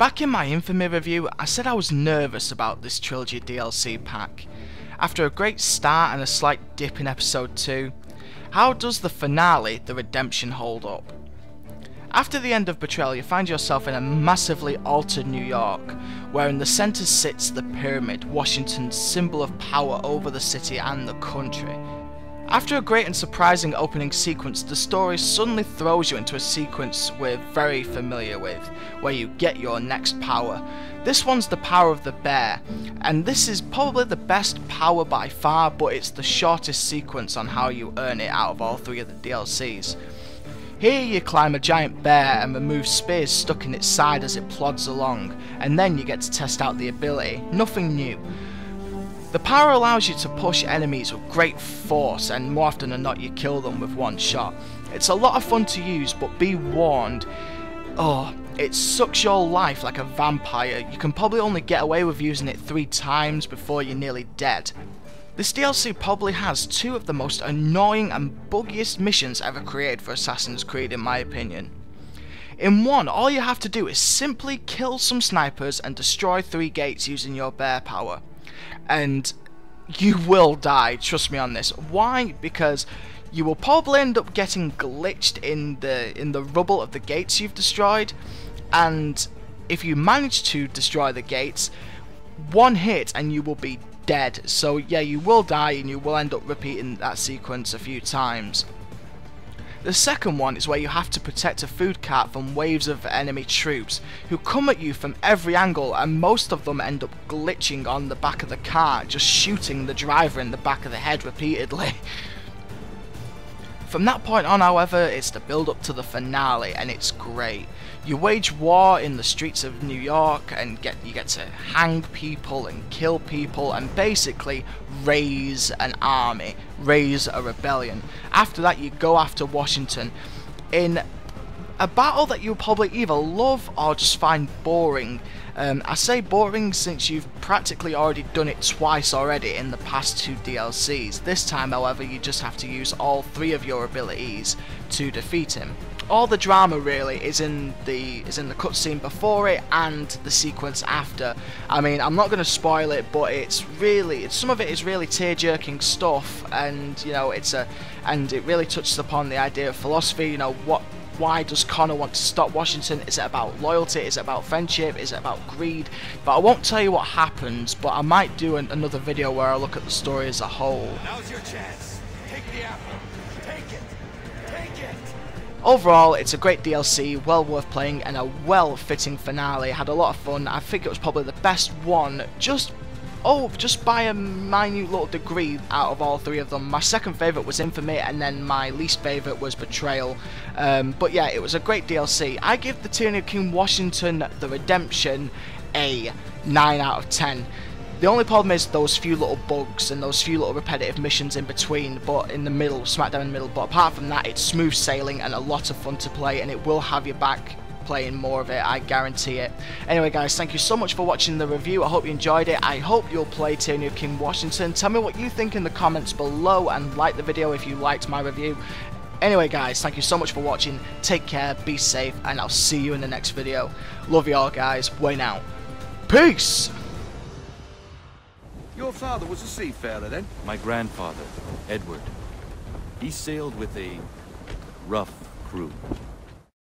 Back in my Infamy review, I said I was nervous about this Trilogy DLC pack. After a great start and a slight dip in episode 2, how does the finale, the redemption, hold up? After the end of Betrayal, you find yourself in a massively altered New York, where in the centre sits the Pyramid, Washington's symbol of power over the city and the country. After a great and surprising opening sequence, the story suddenly throws you into a sequence we're very familiar with, where you get your next power. This one's the power of the bear, and this is probably the best power by far, but it's the shortest sequence on how you earn it out of all three of the DLCs. Here you climb a giant bear and remove spears stuck in its side as it plods along, and then you get to test out the ability. Nothing new. The power allows you to push enemies with great force, and more often than not you kill them with one shot. It's a lot of fun to use, but be warned, it sucks your life like a vampire. You can probably only get away with using it 3 times before you're nearly dead. This DLC probably has 2 of the most annoying and buggiest missions ever created for Assassin's Creed in my opinion. In one, all you have to do is simply kill some snipers and destroy 3 gates using your bear power. And you will die, trust me on this. Why? Because you will probably end up getting glitched in the rubble of the gates you've destroyed, and if you manage to destroy the gates, 1 hit and you will be dead. So yeah, you will die and you will end up repeating that sequence a few times. The second one is where you have to protect a food cart from waves of enemy troops who come at you from every angle, and most of them end up glitching on the back of the cart, just shooting the driver in the back of the head repeatedly. From that point on, however, it's the build up to the finale, and it's great. You wage war in the streets of New York and you get to hang people and kill people and basically raise an army, raise a rebellion. After that you go after Washington in a battle that you'll probably either love or just find boring. I say boring since you've practically already done it twice already in the past 2 DLCs. This time, however, you just have to use all 3 of your abilities to defeat him. All the drama really is in the cutscene before it and the sequence after. I mean, I'm not going to spoil it, but some of it is really tear-jerking stuff, and you know, and it really touches upon the idea of philosophy. You know, why does Connor want to stop Washington? Is it about loyalty? Is it about friendship? Is it about greed? But I won't tell you what happens, but I might do another video where I look at the story as a whole. Now's your chance. Take the apple. Take it. Take it. Overall, it's a great DLC, well worth playing, and a well-fitting finale. Had a lot of fun. I think it was probably the best one, just by a minute little degree out of all 3 of them. My second favourite was Infamy, and then my least favourite was Betrayal. But yeah, it was a great DLC. I give the Tyranny of King Washington, the Redemption, a 9 out of 10. The only problem is those few little bugs and those few little repetitive missions in between, but in the middle, smack down in the middle. But apart from that, it's smooth sailing and a lot of fun to play, and it will have you back playing more of it, I guarantee it. Anyway guys, thank you so much for watching the review. I hope you enjoyed it. I hope you'll play Tyranny of King Washington. Tell me what you think in the comments below, and like the video if you liked my review. Anyway guys, thank you so much for watching. Take care, be safe, and I'll see you in the next video. Love you all guys. Way now. Peace! Your father was a seafarer then? My grandfather, Edward. He sailed with a rough crew.